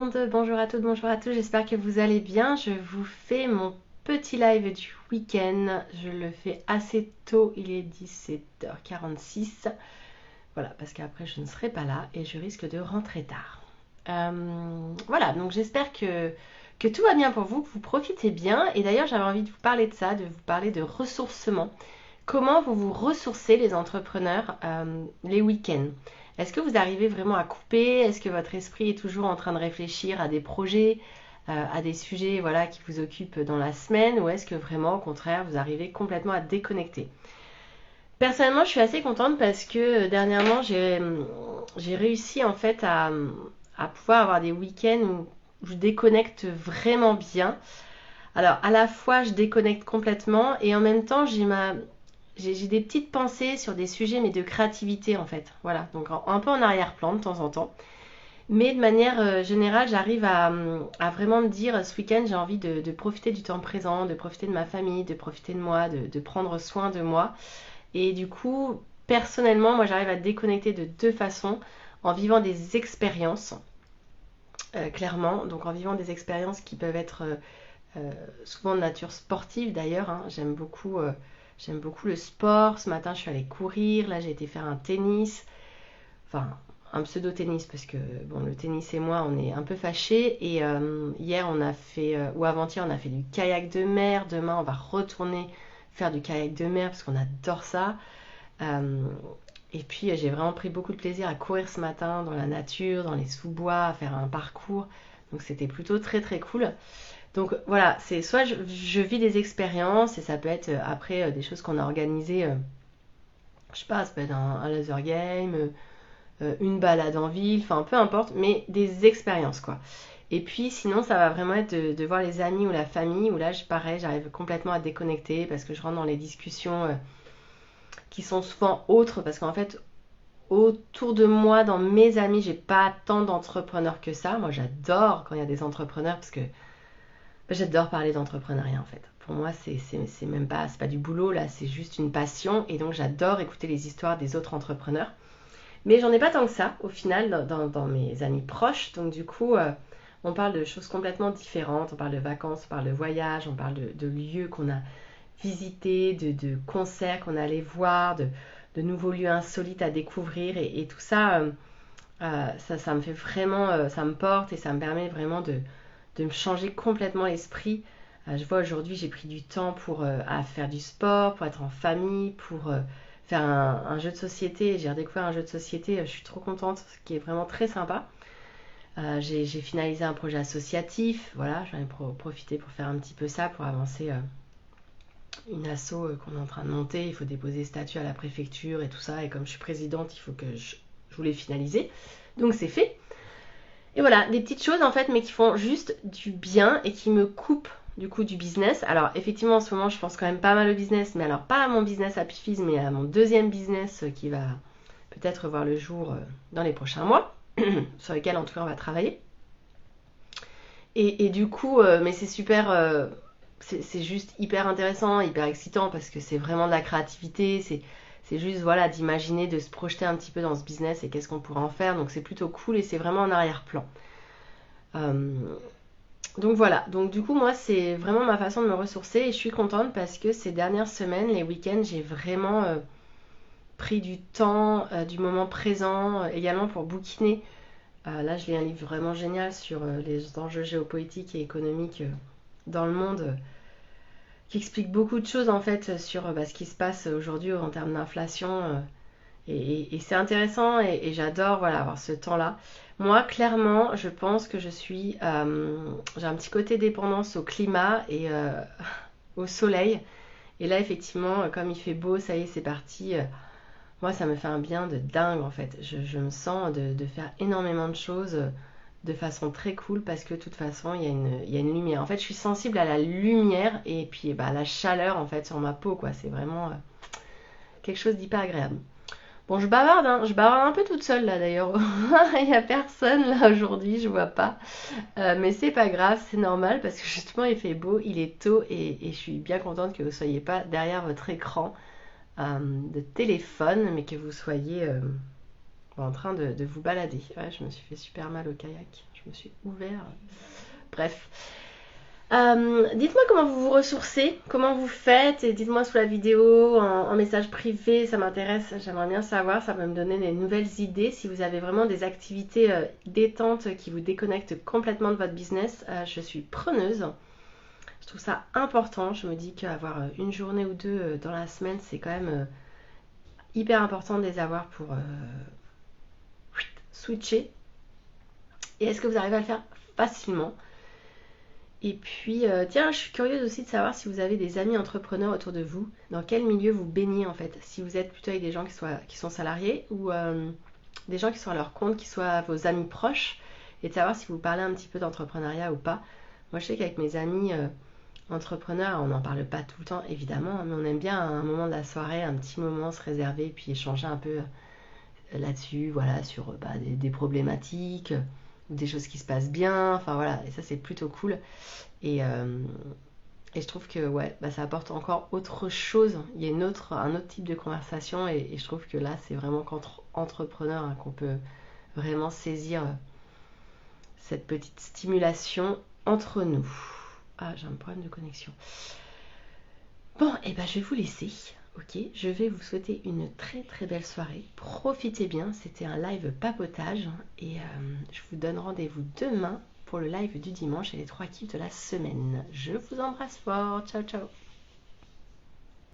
Bonjour à toutes, bonjour à tous, j'espère que vous allez bien. Je vous fais mon petit live du week-end. Je le fais assez tôt, il est 17h46. Voilà, parce qu'après je ne serai pas là et je risque de rentrer tard. Voilà, donc j'espère que tout va bien pour vous, que vous profitez bien. Et d'ailleurs j'avais envie de vous parler de ça, de vous parler de ressourcement. Comment vous vous ressourcez les entrepreneurs les week-ends? Est-ce que vous arrivez vraiment à couper? Est-ce que votre esprit est toujours en train de réfléchir à des projets, à des sujets voilà, qui vous occupent dans la semaine? Ou est-ce que vraiment, au contraire, vous arrivez complètement à déconnecter? Personnellement, je suis assez contente parce que dernièrement, j'ai réussi en fait à pouvoir avoir des week-ends où je déconnecte vraiment bien. Alors, à la fois, je déconnecte complètement et en même temps, j'ai des petites pensées sur des sujets, mais de créativité en fait. Voilà, donc un peu en arrière-plan de temps en temps. Mais de manière générale, j'arrive à vraiment me dire, ce week-end, j'ai envie de profiter du temps présent, de profiter de ma famille, de profiter de moi, de prendre soin de moi. Et du coup, personnellement, moi, j'arrive à déconnecter de deux façons, en vivant des expériences, clairement. Donc en vivant des expériences qui peuvent être souvent de nature sportive d'ailleurs, hein. J'aime beaucoup le sport. Ce matin, je suis allée courir. Là, j'ai été faire un tennis. Enfin, un pseudo-tennis parce que bon, le tennis et moi, on est un peu fâchés. Et hier, on a fait, ou avant-hier, on a fait du kayak de mer. Demain, on va retourner faire du kayak de mer parce qu'on adore ça. Euh, et puis, j'ai vraiment pris beaucoup de plaisir à courir ce matin dans la nature, dans les sous-bois, à faire un parcours. Donc, c'était plutôt très très cool. Donc voilà, c'est soit je vis des expériences et ça peut être après des choses qu'on a organisées, je sais pas, ça peut être un laser game, une balade en ville, enfin peu importe, mais des expériences quoi. Et puis sinon ça va vraiment être de voir les amis ou la famille où là pareil, j'arrive complètement à déconnecter parce que je rentre dans les discussions qui sont souvent autres parce qu'en fait autour de moi, dans mes amis, j'ai pas tant d'entrepreneurs que ça. Moi j'adore quand il y a des entrepreneurs parce que j'adore parler d'entrepreneuriat en fait. Pour moi, c'est même pas, c'est pas du boulot là, c'est juste une passion et donc j'adore écouter les histoires des autres entrepreneurs. Mais j'en ai pas tant que ça au final dans mes amis proches. Donc du coup, on parle de choses complètement différentes. On parle de vacances, on parle de voyages, on parle de lieux qu'on a visités, de concerts qu'on allait voir, de nouveaux lieux insolites à découvrir et tout ça, ça me fait vraiment, ça me porte et ça me permet vraiment de me changer complètement l'esprit. Je vois aujourd'hui, j'ai pris du temps pour à faire du sport, pour être en famille, pour faire un jeu de société. J'ai redécouvert un jeu de société, je suis trop contente, ce qui est vraiment très sympa. J'ai finalisé un projet associatif, voilà, j'en ai profité pour faire un petit peu ça, pour avancer une asso qu'on est en train de monter. Il faut déposer statut à la préfecture et tout ça, et comme je suis présidente, il faut que je voulais finaliser. Donc c'est fait. Et voilà, des petites choses en fait, mais qui font juste du bien et qui me coupent du coup du business. Alors effectivement en ce moment je pense quand même pas mal au business, mais alors pas à mon business Happy Fizz, mais à mon deuxième business qui va peut-être voir le jour dans les prochains mois, sur lequel en tout cas on va travailler. Et du coup, mais c'est super, c'est juste hyper intéressant, hyper excitant parce que c'est vraiment de la créativité, c'est juste voilà d'imaginer, de se projeter un petit peu dans ce business et qu'est-ce qu'on pourrait en faire. Donc c'est plutôt cool et c'est vraiment en arrière-plan. Euh, donc voilà, donc du coup moi c'est vraiment ma façon de me ressourcer et je suis contente parce que ces dernières semaines, les week-ends, j'ai vraiment pris du temps, du moment présent, également pour bouquiner. Là je lis un livre vraiment génial sur les enjeux géopolitiques et économiques dans le monde qui explique beaucoup de choses en fait sur ce qui se passe aujourd'hui en termes d'inflation. Et c'est intéressant et j'adore voilà, avoir ce temps-là. Moi, clairement, je pense que j'ai un petit côté dépendance au climat et au soleil. Et là, effectivement, comme il fait beau, ça y est, c'est parti. Moi, ça me fait un bien de dingue en fait. Je me sens de faire énormément de choses de façon très cool parce que de toute façon, il y a une lumière. En fait, je suis sensible à la lumière et puis à la chaleur en fait sur ma peau, quoi. C'est vraiment quelque chose d'hyper agréable. Bon, je bavarde un peu toute seule là d'ailleurs. Il n'y a personne là aujourd'hui, je vois pas. Mais c'est pas grave, c'est normal parce que justement il fait beau, il est tôt et je suis bien contente que vous soyez pas derrière votre écran de téléphone, mais que vous soyez en train de vous balader. Ouais, je me suis fait super mal au kayak. je me suis ouvert. Bref. Dites-moi comment vous vous ressourcez, comment vous faites, et dites-moi sous la vidéo, en message privé, ça m'intéresse, j'aimerais bien savoir, ça va me donner des nouvelles idées. Si vous avez vraiment des activités détentes qui vous déconnectent complètement de votre business, je suis preneuse. Je trouve ça important, je me dis qu'avoir une journée ou deux dans la semaine, c'est quand même hyper important de les avoir pour switcher. Et est-ce que vous arrivez à le faire facilement? Et puis, tiens, je suis curieuse aussi de savoir si vous avez des amis entrepreneurs autour de vous, dans quel milieu vous baignez en fait. Si vous êtes plutôt avec des gens qui sont salariés ou des gens qui sont à leur compte, qui soient vos amis proches, et de savoir si vous parlez un petit peu d'entrepreneuriat ou pas. Moi, je sais qu'avec mes amis entrepreneurs, on n'en parle pas tout le temps évidemment, mais on aime bien à un moment de la soirée, un petit moment se réserver, puis échanger un peu là-dessus, voilà, sur des problématiques ou des choses qui se passent bien, enfin voilà, et ça c'est plutôt cool. Et, euh, et je trouve que ouais, ça apporte encore autre chose. Il y a un autre type de conversation et je trouve que là c'est vraiment qu'entre entrepreneurs qu'on peut vraiment saisir cette petite stimulation entre nous. Ah, j'ai un problème de connexion. Bon, et je vais vous laisser. Ok, je vais vous souhaiter une très très belle soirée. Profitez bien, c'était un live papotage et je vous donne rendez-vous demain pour le live du dimanche et les 3 kiffs de la semaine. Je vous embrasse fort, ciao ciao.